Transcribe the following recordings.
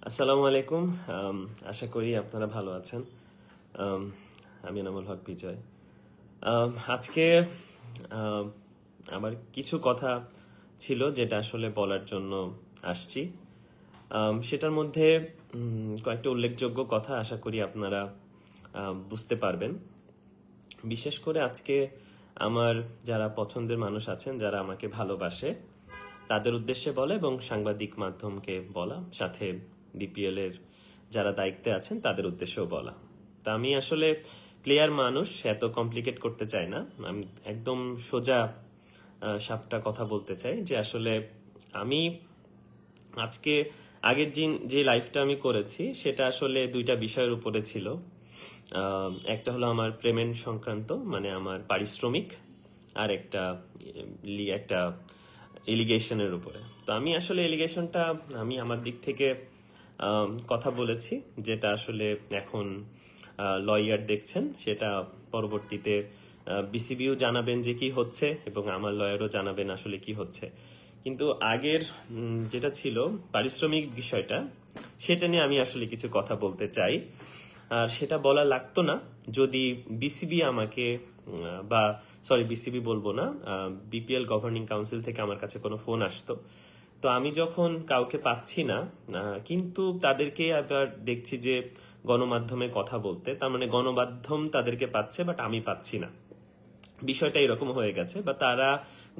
আসসালামু আলাইকুম। আশা করি আপনারা ভালো আছেন। আম, আমি এনামুল হক বিজয়। আজকে আম, আমার কিছু কথা ছিল যেটা আসলে বলার জন্য আসছি। সেটার মধ্যে কয়েকটা উল্লেখযোগ্য কথা আশা করি আপনারা বুঝতে পারবেন। বিশেষ করে আজকে আমার যারা পছন্দের মানুষ আছেন, যারা আমাকে ভালোবাসে, তাদের উদ্দেশ্যে বলা এবং সাংবাদিক মাধ্যমকে বলা, সাথে বিপিএল এর যারা দায়িত্বে আছেন তাদের উদ্দেশ্যেও বলা। তা আমি আসলে প্লেয়ার মানুষ, এত কমপ্লিকেট করতে চাই না। আমি একদম সোজা সাপটা কথা বলতে চাই যে আসলে আমি আজকে আগের যে লাইফটা আমি করেছি সেটা আসলে দুইটা বিষয়ের উপরে ছিল। একটা হলো আমার পেমেন্ট সংক্রান্ত, মানে আমার পারিশ্রমিক, আর একটা এলিগেশনের উপরে। তো আমি আসলে এলিগেশনটা আমি আমার দিক থেকে কথা বলেছি, যেটা আসলে এখন লয়ার দেখছেন, সেটা পরবর্তীতে বিসিবিও জানাবেন যে কি হচ্ছে এবং আমার লয়ারও জানাবেন আসলে কি হচ্ছে। কিন্তু আগের যেটা ছিল পারিশ্রমিক বিষয়টা, সেটা নিয়ে আমি আসলে কিছু কথা বলতে চাই। আর সেটা বলা লাগতো না যদি বিসিবি আমাকে বা সরি বিসিবি বলবো না, বিপিএল গভর্নিং কাউন্সিল থেকে আমার কাছে কোনো ফোন আসতো। তো আমি যখন কাউকে পাচ্ছি না, কিন্তু তাদেরকে আবার দেখছি যে গণমাধ্যমে কথা বলতে, তার মানে গণমাধ্যম তাদেরকে পাচ্ছে বাট আমি পাচ্ছি না। বিষয়টা এরকম হয়ে গেছে, বা তারা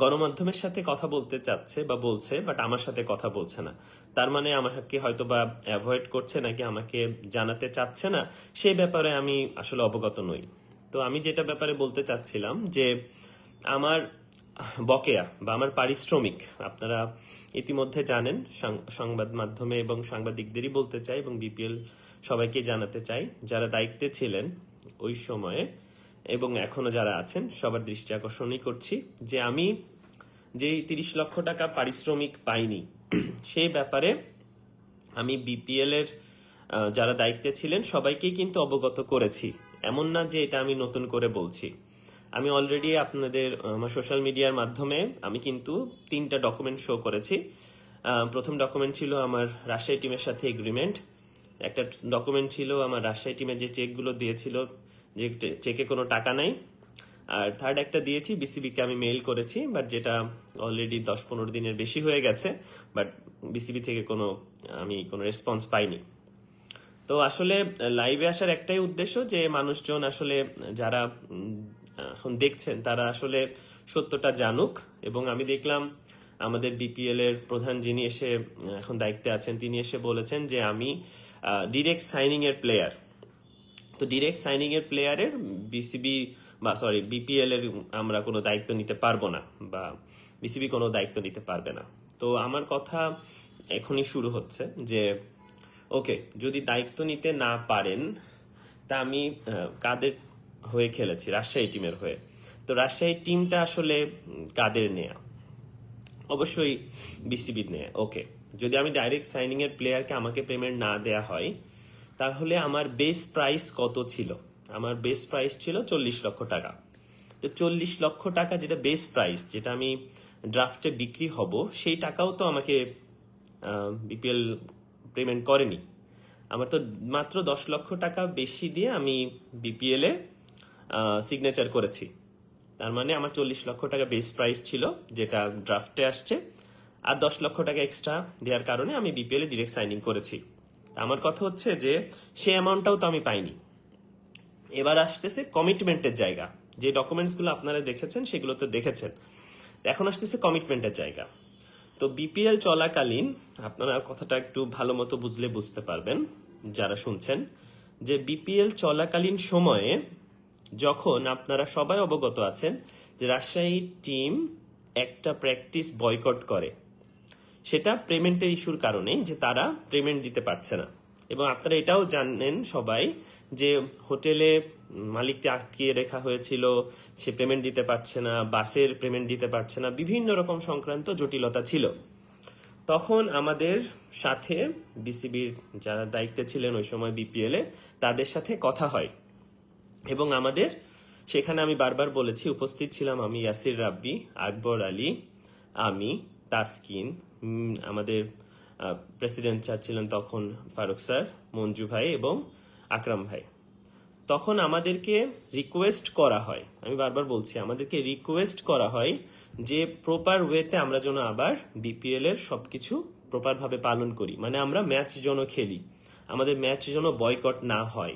গণমাধ্যমের সাথে কথা বলতে চাচ্ছে বা বলছে বাট আমার সাথে কথা বলছে না। তার মানে আমাকে হয়তো বা অ্যাভয়েড করছে, নাকি আমাকে জানাতে চাচ্ছে না, সেই ব্যাপারে আমি আসলে অবগত নই। তো আমি যেটা ব্যাপারে বলতে চাচ্ছিলাম যে আমার বকেয়া বা আমার পারিশ্রমিক আপনারা ইতিমধ্যে জানেন, সংবাদ মাধ্যমে এবং সাংবাদিকদেরই বলতে চাই এবং বিপিএল সবাইকে জানাতে চাই, যারা দায়িত্বে ছিলেন ওই সময়ে এবং এখনো যারা আছেন সবার দৃষ্টি আকর্ষণই করছি যে আমি যেই 30 লক্ষ টাকা পারিশ্রমিক পাইনি সেই ব্যাপারে আমি বিপিএল এর যারা দায়িত্বে ছিলেন সবাইকেই কিন্তু অবগত করেছি। এমন না যে এটা আমি নতুন করে বলছি। আমি অলরেডি আপনাদের আমার সোশ্যাল মিডিয়ার মাধ্যমে আমি কিন্তু 3টা ডকুমেন্ট শো করেছি। প্রথম ডকুমেন্ট ছিল আমার রাজশাহী টিমের সাথে এগ্রিমেন্ট, একটা ডকুমেন্ট ছিল আমার রাজশাহী টিমের যে চেকগুলো দিয়েছিল, যে চেকে কোনো টাকা নাই, আর থার্ড একটা দিয়েছি বিসিবিকে আমি মেইল করেছি, বাট যেটা অলরেডি 10-15 দিনের বেশি হয়ে গেছে, বাট বিসিবি থেকে আমি কোনো রেসপন্স পাইনি। তো আসলে লাইভে আসার একটাই উদ্দেশ্য যে মানুষজন আসলে যারা এখন দেখছেন তারা আসলে সত্যটা জানুক। এবং আমি দেখলাম আমাদের বিপিএল এর প্রধান যিনি এসে এখন দায়িত্বে আছেন, তিনি এসে বলেছেন যে আমি ডিরেক্ট সাইনিং এর প্লেয়ার। তো ডিরেক্ট সাইনিং এর প্লেয়ারের বিপিএল এর আমরা কোনো দায়িত্ব নিতে পারবো না, বা বিসিবি কোনো দায়িত্ব নিতে পারবে না। তো আমার কথা এখনই শুরু হচ্ছে যে ওকে, যদি দায়িত্ব নিতে না পারেন, তা আমি কাদের হয়ে খেলেছি? রাজশাহী টিমের হয়ে। তো রাজশাহী টিমটা আসলে কাদের নেয়া? অবশ্যই বিসিবির নেয়া। ওকে, যদি আমি ডাইরেক্ট সাইনিং এর প্লেয়ারকে আমাকে পেমেন্ট না দেয়া হয়, তাহলে আমার বেস প্রাইস কত ছিল? আমার বেস প্রাইস ছিল 40 লক্ষ টাকা। তো 40 লক্ষ টাকা যেটা বেস প্রাইস, যেটা আমি ড্রাফটে বিক্রি হব, সেই টাকাও তো আমাকে বিপিএল পেমেন্ট করেনি। আমার তো মাত্র 10 লক্ষ টাকা বেশি দিয়ে আমি বিপিএল এ সিগনেচার করেছি। তার মানে আমার 40 লক্ষ টাকা বেস প্রাইস ছিল যেটা ড্রাফটে আসছে, আর 10 লক্ষ টাকা এক্সট্রা দেওয়ার কারণে আমি বিপিএল এ ডিরেক্ট সাইনিং করেছি। আমার কথা হচ্ছে যে সেই অ্যামাউন্টটাও তো আমি পাইনি। এবার আসতেছে কমিটমেন্টের জায়গা। যে ডকুমেন্টসগুলো আপনারা দেখেছেন সেগুলো তো দেখেছেন, এখন আসতেছে কমিটমেন্টের জায়গা। তো বিপিএল চলাকালীন আপনারা কথাটা একটু ভালো মতো বুঝলে বুঝতে পারবেন যারা শুনছেন, যে বিপিএল চলাকালীন সময়ে যখন আপনারা সবাই অবগত আছেন যে রাজশাহী টিম একটা প্র্যাকটিস বয়কট করে, সেটা পেমেন্টের ইস্যুর কারণে, যে তারা পেমেন্ট দিতে পারছে না। এবং আপনারা এটাও জানেন সবাই যে হোটেলে মালিককে আটকিয়ে রাখা হয়েছিল, সে পেমেন্ট দিতে পারছে না, বাসের পেমেন্ট দিতে পারছে না, বিভিন্ন রকম সংক্রান্ত জটিলতা ছিল। তখন আমাদের সাথে বিসিবির যারা দায়িত্বে ছিলেন ওই সময় বিপিএল এ, তাদের সাথে কথা হয় এবং আমাদের সেখানে আমি বারবার বলেছি, উপস্থিত ছিলাম আমি, ইয়াসির রাব্বি, আকবর আলী, আমি, তাসকিন, আমাদের প্রেসিডেন্ট স্যার ছিলেন তখন ফারুক স্যার, মঞ্জু ভাই এবং আকরাম ভাই। তখন আমাদেরকে রিকোয়েস্ট করা হয়, আমি বারবার বলছি, আমাদেরকে রিকোয়েস্ট করা হয় যে প্রপার ওয়েতে আমরা যেন আবার বিপিএল এর সবকিছু প্রপার ভাবে পালন করি, মানে আমরা ম্যাচ যেন খেলি, আমাদের ম্যাচ যেন বয়কট না হয়।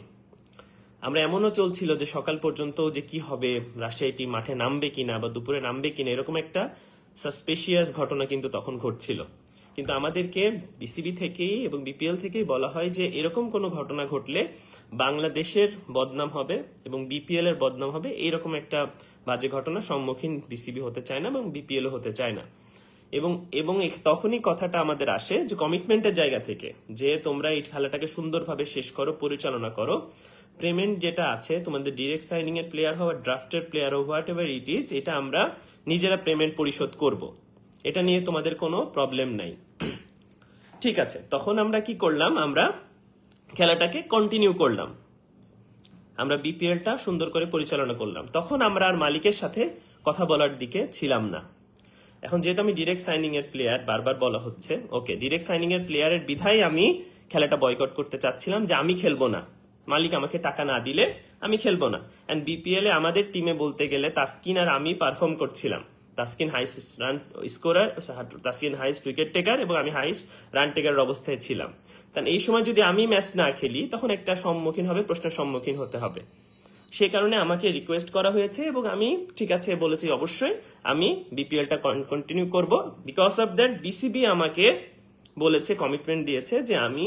আমরা এমনও চলছিল যে সকাল পর্যন্ত যে কি হবে, রাজশাহী টিম মাঠে নামবে কিনা বা দুপুরে নামবে কিনা, এরকম একটা সাসপিশিয়াস ঘটনা কিন্তু তখন ঘটছিল। কিন্তু আমাদেরকে বিসিবি থেকেই এবং বিপিএল থেকেই বলা হয় যে এরকম কোনো ঘটনা ঘটলে বাংলাদেশের বদনাম হবে এবং বিপিএল এর বদনাম হবে, এইরকম একটা বাজে ঘটনার সম্মুখীন বিসিবি হতে চায় না এবং বিপিএল হতে চায় না। এবং এবং তখনই কথাটা আমাদের আসে যে কমিটমেন্টের জায়গা থেকে, যে তোমরা এই খেলাটাকে সুন্দরভাবে শেষ করো, পরিচালনা করো, পেমেন্ট যেটা আছে তোমাদের ডিরেক্ট সাইনিং এর প্লেয়ার হওয়া, ড্রাফটের প্লেয়ার হওয়া, হোয়াট এভার ইট ইজ, এটা আমরা নিজেরা পেমেন্ট পরিশোধ করব, এটা নিয়ে তোমাদের কোনো প্রবলেম নাই। ঠিক আছে, তখন আমরা কি করলাম, আমরা খেলাটাকে কন্টিনিউ করলাম, আমরা বিপিএলটা সুন্দর করে পরিচালনা করলাম। তখন আমরা আর মালিকের সাথে কথা বলার দিকে ছিলাম না। এখন যেহেতু আমি ডিরেক্ট সাইনিং এর প্লেয়ার, বারবার বলা হচ্ছে, ওকে, ডিরেক্ট সাইনিং এর প্লেয়ারের বিধায় আমি খেলাটা বয়কট করতে চাচ্ছিলাম, যে আমি খেলবো না, মালিক আমাকে টাকা না দিলে আমি খেলবো না। এন্ড বিপিএল এ আমাদের টিমে বলতে গেলে তাসকিন আর আমি পারফর্ম করছিলাম। Taskin highest run scorer, Taskin highest wicket taker এবং আমি হাইস্ট রান টেকারের অবস্থায় ছিলাম। কারণ এই সময় যদি আমি ম্যাচ না খেলি তখন একটা সম্মুখীন হবে, প্রশ্নের সম্মুখীন হতে হবে। সে কারণে আমাকে রিকোয়েস্ট করা হয়েছে এবং আমি ঠিক আছে বলেছি, অবশ্যই আমি বিপিএলটা কন্টিনিউ করব। বিকজ অফ দ্যাট বিসিবি আমাকে বলেছে, কমিটমেন্ট দিয়েছে যে আমি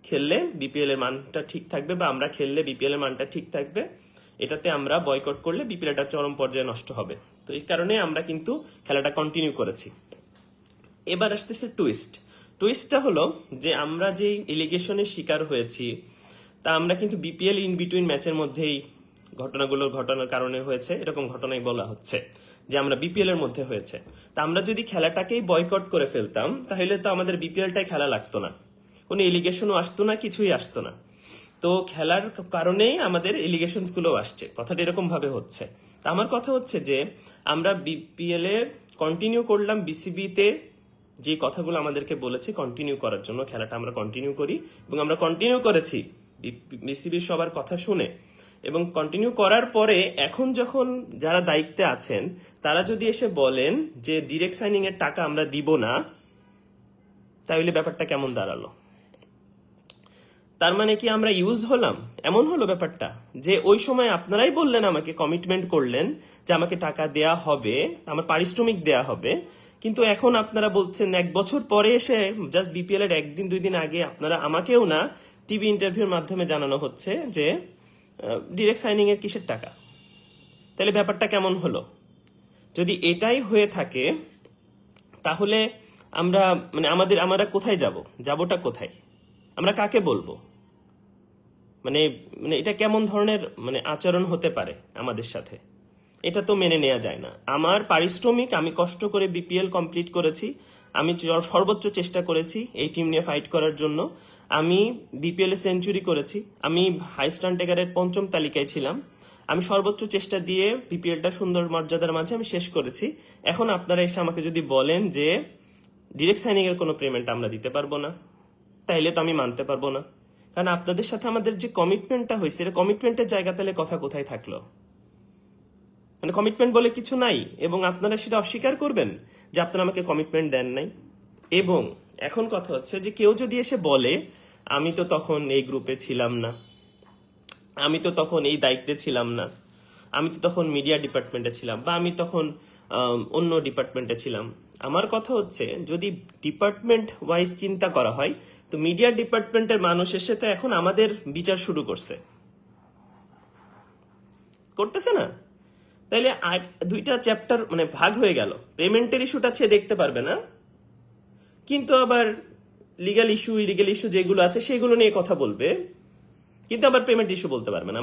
খেললে বিপিএল এর মানটা ঠিক থাকবে, বা আমরা খেললে বিপিএল এর মানটা ঠিক থাকবে, এটাতে আমরা বয়কট করলে বিপিএলটা চরম পর্যায়ে নষ্ট হবে। তো এই কারণে আমরা কিন্তু খেলাটা কন্টিনিউ করেছি। এবার আসতেছে টুইস্টটা হলো যে আমরা যেই এলিগেশনের শিকার হয়েছি তা আমরা কিন্তু বিপিএল ইন বিটুইন ম্যাচের মধ্যেই ঘটনার কারণে হয়েছে, এরকম ঘটনাই বলা হচ্ছে যে আমরা বিপিএল এর মধ্যে হয়েছে। তা আমরা যদি খেলাটাকেই বয়কট করে ফেলতাম তাহলে তো আমাদের বিপিএলটাই খেলা লাগতো না, কোনো এলিগেশনও আসতো না, কিছুই আসতো না। তো খেলার কারণেই আমাদের এলিগেশন গুলো আসছে, কথাটা এরকম ভাবে হচ্ছে। তা আমার কথা হচ্ছে যে আমরা বিপিএল এর কন্টিনিউ করলাম, বিসিবিতে যে কথাগুলো আমাদেরকে বলেছে কন্টিনিউ করার জন্য, খেলাটা আমরা কন্টিনিউ করি এবং আমরা কন্টিনিউ করেছি বিসিবির সবার কথা শুনে। এবং কন্টিনিউ করার পরে এখন যখন যারা দায়িত্বে আছেন তারা যদি এসে বলেন যে ডিরেক্ট সাইনিং এর টাকা আমরা দিব না, তাহলে ব্যাপারটা কেমন দাঁড়ালো? তার মানে কি আমরা ইউজ হলাম? এমন হলো ব্যাপারটা যে ওই সময় আপনারাই বললেন, আমাকে কমিটমেন্ট করলেন যে আমাকে টাকা দেয়া হবে, আমার পারিশ্রমিক দেয়া হবে, কিন্তু এখন আপনারা বলছেন 1 বছর পরে এসে, জাস্ট বিপিএল এর 1-2 দিন আগে আপনারা আমাকেও না টিভি ইন্টারভিউর মাধ্যমে জানানো হচ্ছে যে ডিরেক্ট সাইনিং এর কিসের টাকা? তাহলে ব্যাপারটা কেমন হলো? যদি এটাই হয়ে থাকে তাহলে আমরা কোথায় যাবোটা কোথায়? আমরা কাকে বলবো? মানে এটা কেমন ধরনের আচরণ হতে পারে আমাদের সাথে? এটা তো মেনে নেওয়া যায় না। আমার পারিশ্রমিক, আমি কষ্ট করে বিপিএল কমপ্লিট করেছি, আমি সর্বোচ্চ চেষ্টা করেছি এই টিম নিয়ে ফাইট করার জন্য, আমি বিপিএল এ সেঞ্চুরি করেছি, আমি হাইস্ট রান টেকারের 5ম তালিকায় ছিলাম, আমি সর্বোচ্চ চেষ্টা দিয়ে বিপিএলটা সুন্দর মর্যাদার মাঝে আমি শেষ করেছি। এখন আপনারা এসে আমাকে যদি বলেন যে ডিরেক্ট সাইনিং এর কোনো পেমেন্ট আমরা দিতে পারবো না, তাইলে তো আমি মানতে পারবো না। কারণ আপনাদের সাথে আমাদের যে কমিটমেন্টটা হয়েছে, কমিটমেন্টের জায়গা তাহলে কথা কোথায় থাকলো? কমিটমেন্ট বলে কিছু নাই এবং আপনারা সেটা অস্বীকার করবেন যে আপনারা আমাকে কমিটমেন্ট দেন নাই। এবং এখন কথা হচ্ছে যে কেউ যদি এসে বলে আমি তো তখন এই গ্রুপে ছিলাম না, আমি তো তখন এই দায়িত্বে ছিলাম না, আমি তো তখন মিডিয়া ডিপার্টমেন্টে ছিলাম, বা আমি তখন অন্য ডিপার্টমেন্টে ছিলাম। আমার কথা হচ্ছে যদি ডিপার্টমেন্ট ওয়াইজ চিন্তা করা হয় তো মিডিয়া ডিপার্টমেন্টের মানুষ এসে তো এখন আমাদের বিচার শুরু করতেছে না? তাইলে দুইটা চ্যাপ্টার ভাগ হয়ে গেল। পেমেন্টের ইস্যুটা সে দেখতে পারবে না, কিন্তু আবার লিগ্যাল ইস্যু যেগুলো আছে সেগুলো নিয়ে কথা বলবে, কিন্তু আবার পেমেন্ট ইস্যু বলতে পারবে না।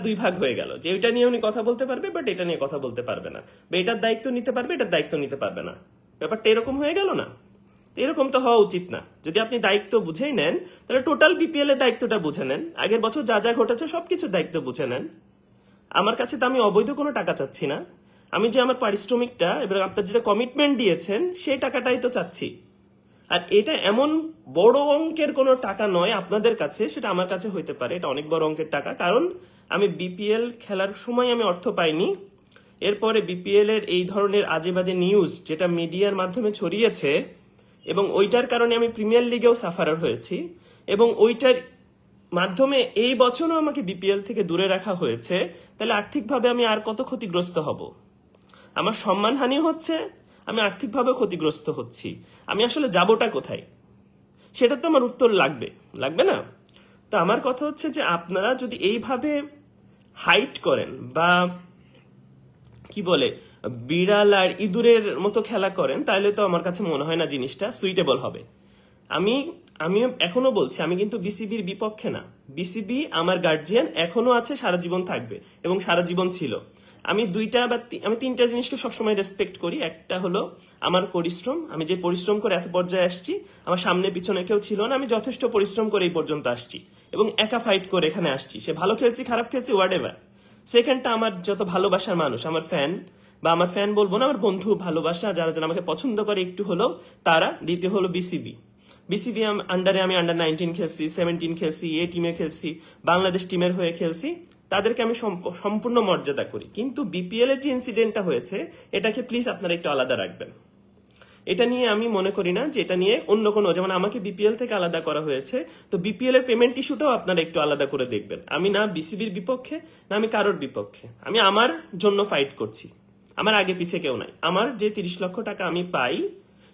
দুই ভাগ হয়ে গেল, যে ওইটা নিয়ে উনি কথা বলতে পারবে বাট এটা নিয়ে কথা বলতে পারবে না, বা এটার দায়িত্ব নিতে পারবে, এটার দায়িত্ব নিতে পারবে না। ব্যাপারটা এরকম হয়ে গেল না? এরকম তো হওয়া উচিত না। যদি আপনি দায়িত্ব বুঝেই নেন তাহলে টোটাল বিপিএল এর দায়িত্বটা বুঝে নেন, আগের বছর যা যা ঘটেছে সবকিছুর দায়িত্ব বুঝে নেন। আমার কাছে তো আমি অবৈধ কোনো টাকা চাচ্ছি না, আমি যে আমার পারিশ্রমিকটা এবার আপনার যেটা কমিটমেন্ট দিয়েছেন সেই টাকাটাই তো চাচ্ছি। আর এটা এমন বড় অঙ্কের কোনো টাকা নয় আপনাদের কাছে, সেটা আমার কাছে হইতে পারে, এটা অনেক বড় অঙ্কের টাকা। কারণ আমি বিপিএল খেলার সময় আমি অর্থ পাইনি, এরপরে বিপিএল এর এই ধরনের আজে বাজে নিউজ যেটা মিডিয়ার মাধ্যমে ছড়িয়েছে, এবং ওইটার কারণে আমি প্রিমিয়ার লিগেও সাফারার হয়েছি, এবং ওইটার মাধ্যমে এই বছরও আমাকে বিপিএল থেকে দূরে রাখা হয়েছে। তাহলে আর্থিকভাবে আমি আর কত ক্ষতিগ্রস্ত হব? আমার সম্মানহানি হচ্ছে, আমি আর্থিকভাবে ক্ষতিগ্রস্ত হচ্ছি। আমি আসলে যাবোটা কোথায়, সেটা তো আমার উত্তর লাগবে, লাগবে না? তো আমার কথা হচ্ছে যে আপনারা যদি এইভাবে হাইট করেন বা কি বলে বিড়াল আর ইঁদুরের মতো খেলা করেন, তাহলে তো আমার কাছে মনে হয় না জিনিসটা সুইটেবল হবে। আমি আমি এখনো বলছি, আমি কিন্তু বিসিবির বিপক্ষে না। বিসিবি আমার গার্জিয়ান, এখনো আছে, সারা জীবন থাকবে এবং সারা জীবন ছিল। আমি আমি তিনটা জিনিসকে সবসময় রেসপেক্ট করি। একটা হলো আমার পরিশ্রম, আমি যে পরিশ্রম করে এত পর্যায়ে আসছি, আমার সামনে পিছনে কেউ ছিল না, আমি যথেষ্ট পরিশ্রম করে এই পর্যন্ত আসছি এবং একা ফাইট করে এখানে আসছি। সে ভালো খেলছি খারাপ খেলছি হোয়াট এভার। সেকেন্ডটা আমার যত ভালোবাসার মানুষ, আমার ফ্যান, বা আমার ফ্যান বলবো না, আমার বন্ধু, ভালোবাসা যারা যারা আমাকে পছন্দ করে একটু হলেও, তারা। দ্বিতীয় হলো বিসিবি। বিসিবি আন্ডারে আমি আন্ডার 19 খেলছি, 17 খেলছি, এ টিমে খেলছি, বাংলাদেশ টিমের হয়ে খেলছি, তাদেরকে আমি সম্পূর্ণ মর্যাদা করি। কিন্তু বিপিএল এর যে ইনসিডেন্টটা হয়েছে, এটাকে প্লিজ আপনারা একটু আলাদা রাখবেন। এটা নিয়ে আমি মনে করি না যে এটা নিয়ে অন্য কোনো, যেমন আমাকে বিপিএল থেকে আলাদা করা হয়েছে, তো বিপিএল এর পেমেন্ট ইস্যুটাও আপনারা একটু আলাদা করে দেখবেন। আমি না বিসিবির বিপক্ষে, না আমি কারোর বিপক্ষে, আমি আমার জন্য ফাইট করছি। আমার আগে পিছে কেউ নাই। আমার যে 30 লক্ষ টাকা আমি পাই,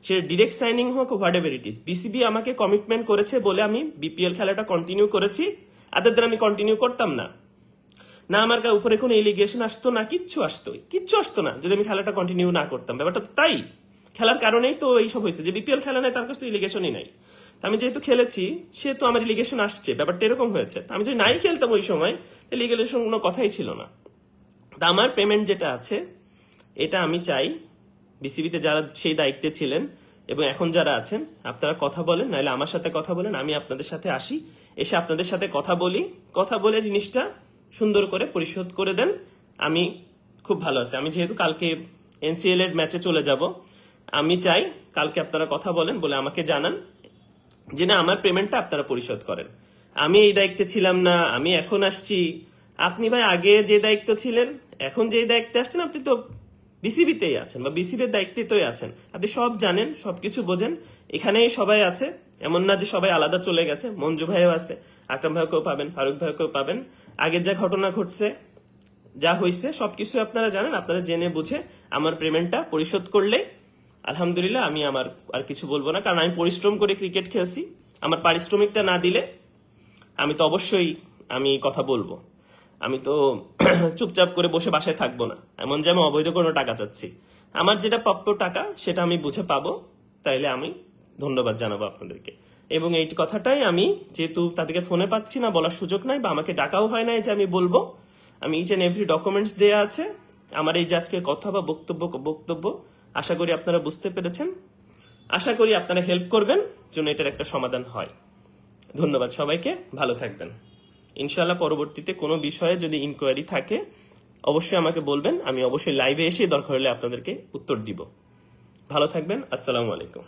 সে ডিরেক্ট সাইনিং হোক what ever it is, BCB আমাকে কমিটমেন্ট করেছে বলে আমি বিপিএল খেলাটা কন্টিনিউ করেছি। আদার দেন আমি কন্টিনিউ করতাম না। না আমার উপরে কোনো এলিগেশন আসতো, না কিচ্ছু আসতো না যদি আমি খেলাটা কন্টিনিউ না করতাম। ব্যাপারটা তো তাই, খেলার কারণেই তো এইসব হয়েছে। যে বিপিএল খেলা নাই তার কাছে তো এলিগেশনই নাই, আমি যেহেতু খেলেছি সে তো আমার এলিগেশন আসছে, ব্যাপারটা এরকম হয়েছে। আমি যদি নাই খেলতাম ওই সময়, এলিগেশন কোনো কথাই ছিল না। তা আমার পেমেন্ট যেটা আছে, এটা আমি চাই বিসিবিতে যারা সেই দায়িত্বে ছিলেন এবং এখন যারা আছেন, আপনারা কথা বলেন, নাহলে আমার সাথে কথা বলেন, আমি আপনাদের সাথে আসি, এসে আপনাদের সাথে কথা বলে জিনিসটা সুন্দর করে পরিশোধ করে দেন। আমি খুব ভালো আছি। আমি যেহেতু কালকে এনসিএল এর ম্যাচে চলে যাব, আমি চাই কালকে আপনারা কথা বলেন, বলে আমাকে জানান যে না আমার পেমেন্টটা আপনারা পরিশোধ করেন। আমি এই দায়িত্বে ছিলাম না, আমি এখন আসছি। আপনি ভাই আগে যে দায়িত্ব ছিলেন, এখন যে দায়িত্বে আসছেন, আপনি তো বিসিবিতেই আছেন বা বিসিবির দায়িত্বেই আছেন। আপনি সব জানেন, সবকিছু বোঝেন। এখানেই সবাই আছে, এমন না যে সবাই আলাদা চলে গেছে। মঞ্জু ভাইও আছে, আকরাম ভাইকেও পাবেন, ফারুক ভাইকেও পাবেন। আগের যা ঘটনা ঘটছে, যা হয়েছে, সবকিছু আপনারা জানেন। আপনারা জেনে বুঝে আমার পেমেন্টটা পরিশোধ করলে আলহামদুলিল্লাহ, আমি আমার আর কিছু বলবো না। কারণ আমি পরিশ্রম করে ক্রিকেট খেলছি, আমার পারিশ্রমিকটা না দিলে আমি তো অবশ্যই আমি কথা বলবো। আমি তো চুপচাপ করে বসে বাসায় থাকবো না, এমন যে আমি অবৈধ কোনো টাকা চাচ্ছি। আমার যেটা প্রাপ্য টাকা সেটা আমি বুঝে পাবো, তাইলে আমি ধন্যবাদ জানাবো আপনাদেরকে। এবং এই কথাটাই আমি, যেহেতু তাদেরকে ফোনে পাচ্ছি না, বলার সুযোগ নাই, বা আমাকে ডাকাও হয় নাই যে আমি বলবো, আমি ইচ এন্ড এভরি ডকুমেন্টস দেয়া আছে আমার এই যে আজকে কথা বা বক্তব্য। আশা করি আপনারা বুঝতে পেরেছেন, আশা করি আপনারা হেল্প করবেন যেন এটার একটা সমাধান হয়। ধন্যবাদ সবাইকে, ভালো থাকবেন। ইনশাআল্লাহ পরবর্তীতে কোনো বিষয়ে যদি ইনকোয়ারি থাকে অবশ্যই আমাকে বলবেন, আমি অবশ্যই লাইভে এসে দরকার হলে আপনাদেরকে উত্তর দিব। ভালো থাকবেন, আসসালামু আলাইকুম।